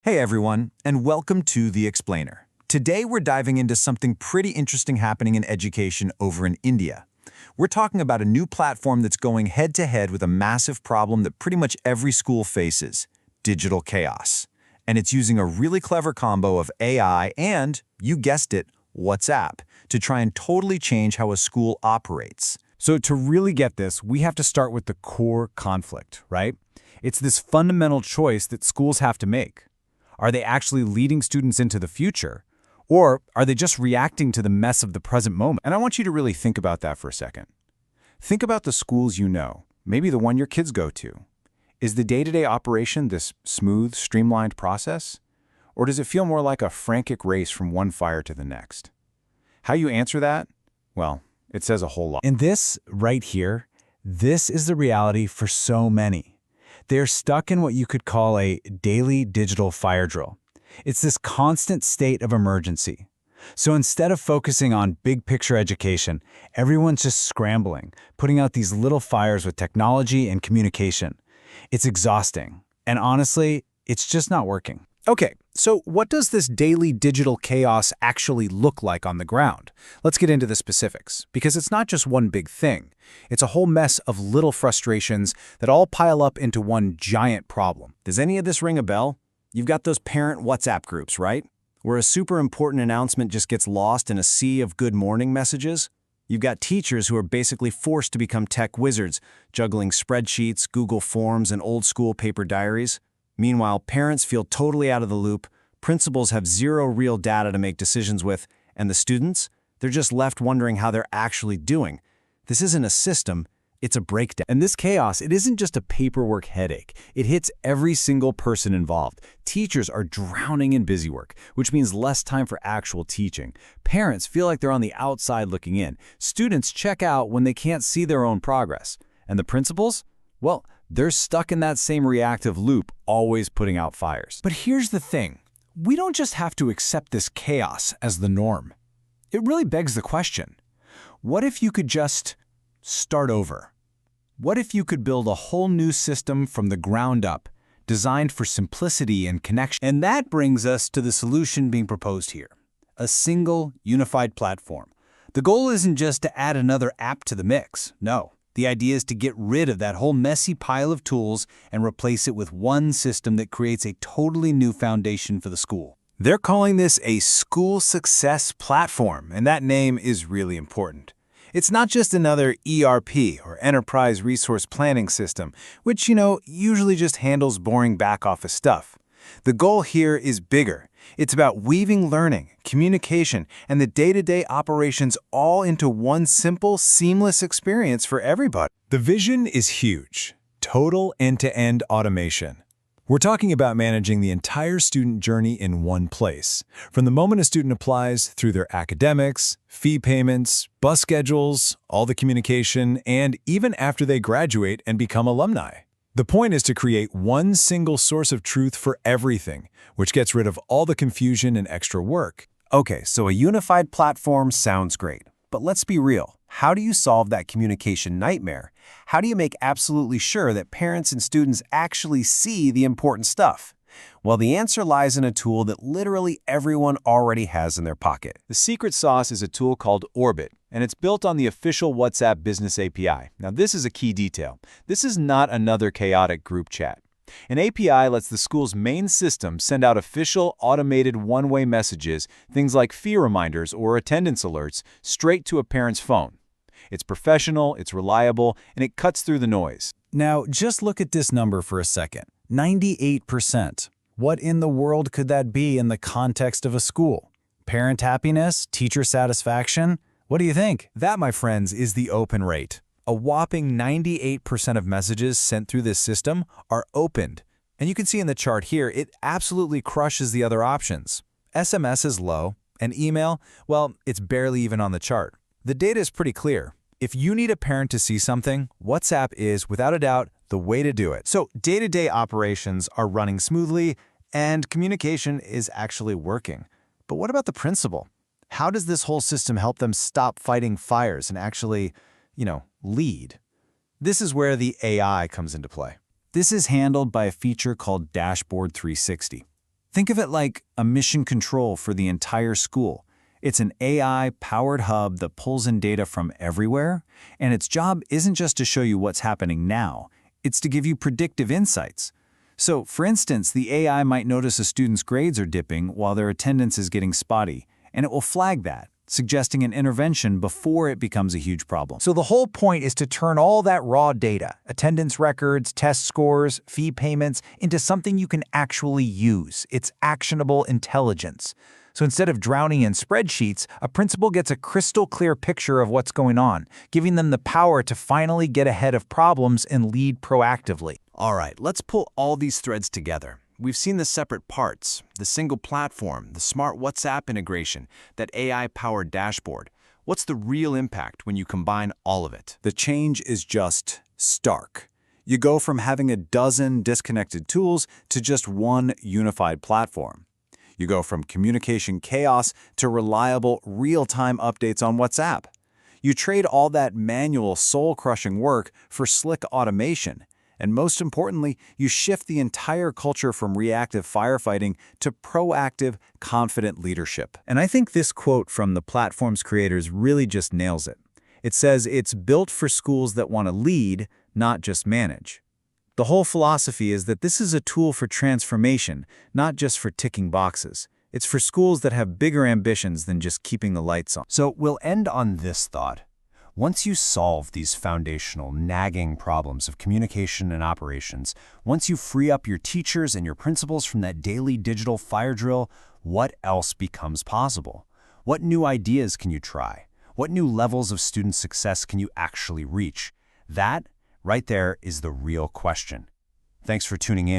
Hey everyone, and welcome to The Explainer. Today we're diving into something pretty interesting happening in education over in India. We're talking about a new platform that's going head-to-head with a massive problem that pretty much every school faces, digital chaos. And it's using a really clever combo of AI and, you guessed it, WhatsApp, to try and totally change how a school operates. So to really get this, we have to start with the core conflict, right? It's this fundamental choice that schools have to make. Are they actually leading students into the future? Or are they just reacting to the mess of the present moment? And I want you to really think about that for a second. Think about the schools you know, maybe the one your kids go to. Is the day-to-day operation this smooth, streamlined process? Or does it feel more like a frantic race from one fire to the next? How you answer that? Well, it says a whole lot. And this, right here, this is the reality for so many. They're stuck in what you could call a daily digital fire drill. It's this constant state of emergency. So instead of focusing on big picture education, everyone's just scrambling, putting out these little fires with technology and communication. It's exhausting. And honestly, it's just not working. Okay, so what does this daily digital chaos actually look like on the ground? Let's get into the specifics, because it's not just one big thing. It's a whole mess of little frustrations that all pile up into one giant problem. Does any of this ring a bell? You've got those parent WhatsApp groups, right? Where a super important announcement just gets lost in a sea of good morning messages. You've got teachers who are basically forced to become tech wizards, juggling spreadsheets, Google Forms, and old-school paper diaries. Meanwhile, parents feel totally out of the loop, principals have zero real data to make decisions with, and the students, they're just left wondering how they're actually doing. This isn't a system, it's a breakdown. And this chaos, it isn't just a paperwork headache. It hits every single person involved. Teachers are drowning in busy work, which means less time for actual teaching. Parents feel like they're on the outside looking in. Students check out when they can't see their own progress. And the principals? Well, they're stuck in that same reactive loop, always putting out fires. But here's the thing. We don't just have to accept this chaos as the norm. It really begs the question, what if you could just start over? What if you could build a whole new system from the ground up, designed for simplicity and connection? And that brings us to the solution being proposed here, a single, unified platform. The goal isn't just to add another app to the mix, no. The idea is to get rid of that whole messy pile of tools and replace it with one system that creates a totally new foundation for the school. They're calling this a school success platform, and that name is really important. It's not just another ERP or enterprise resource planning system, which, usually just handles boring back-office stuff. The goal here is bigger. It's about weaving learning, communication, and the day-to-day operations all into one simple, seamless experience for everybody. The vision is huge. Total end-to-end automation. We're talking about managing the entire student journey in one place. From the moment a student applies through their academics, fee payments, bus schedules, all the communication, and even after they graduate and become alumni. The point is to create one single source of truth for everything, which gets rid of all the confusion and extra work. Okay, so a unified platform sounds great. But let's be real. How do you solve that communication nightmare? How do you make absolutely sure that parents and students actually see the important stuff? Well, the answer lies in a tool that literally everyone already has in their pocket. The secret sauce is a tool called Orbit, and it's built on the official WhatsApp Business API. Now, this is a key detail. This is not another chaotic group chat. An API lets the school's main system send out official, automated one-way messages, things like fee reminders or attendance alerts, straight to a parent's phone. It's professional, it's reliable, and it cuts through the noise. Now, just look at this number for a second. 98%. What in the world could that be in the context of a school? Parent happiness? Teacher satisfaction? What do you think? That, my friends, is the open rate. A whopping 98% of messages sent through this system are opened. And you can see in the chart here, it absolutely crushes the other options. SMS is low, and email, well, it's barely even on the chart. The data is pretty clear. If you need a parent to see something, WhatsApp is, without a doubt, the way to do it. So day-to-day operations are running smoothly, and communication is actually working. But what about the principal? How does this whole system help them stop fighting fires and actually, lead? This is where the AI comes into play. This is handled by a feature called Dashboard 360. Think of it like a mission control for the entire school. It's an AI-powered hub that pulls in data from everywhere, and its job isn't just to show you what's happening now, it's to give you predictive insights. So, for instance, the AI might notice a student's grades are dipping while their attendance is getting spotty, and it will flag that, suggesting an intervention before it becomes a huge problem. So the whole point is to turn all that raw data, attendance records, test scores, fee payments, into something you can actually use. It's actionable intelligence. So instead of drowning in spreadsheets, a principal gets a crystal clear picture of what's going on, giving them the power to finally get ahead of problems and lead proactively. All right, let's pull all these threads together. We've seen the separate parts, the single platform, the smart WhatsApp integration, that AI-powered dashboard. What's the real impact when you combine all of it? The change is just stark. You go from having a dozen disconnected tools to just one unified platform. You go from communication chaos to reliable, real-time updates on WhatsApp. You trade all that manual, soul-crushing work for slick automation. And most importantly, you shift the entire culture from reactive firefighting to proactive, confident leadership. And I think this quote from the platform's creators really just nails it. It says it's built for schools that want to lead, not just manage. The whole philosophy is that this is a tool for transformation, not just for ticking boxes. It's for schools that have bigger ambitions than just keeping the lights on. So we'll end on this thought. Once you solve these foundational, nagging problems of communication and operations, once you free up your teachers and your principals from that daily digital fire drill, what else becomes possible? What new ideas can you try? What new levels of student success can you actually reach? That, right there, is the real question. Thanks for tuning in.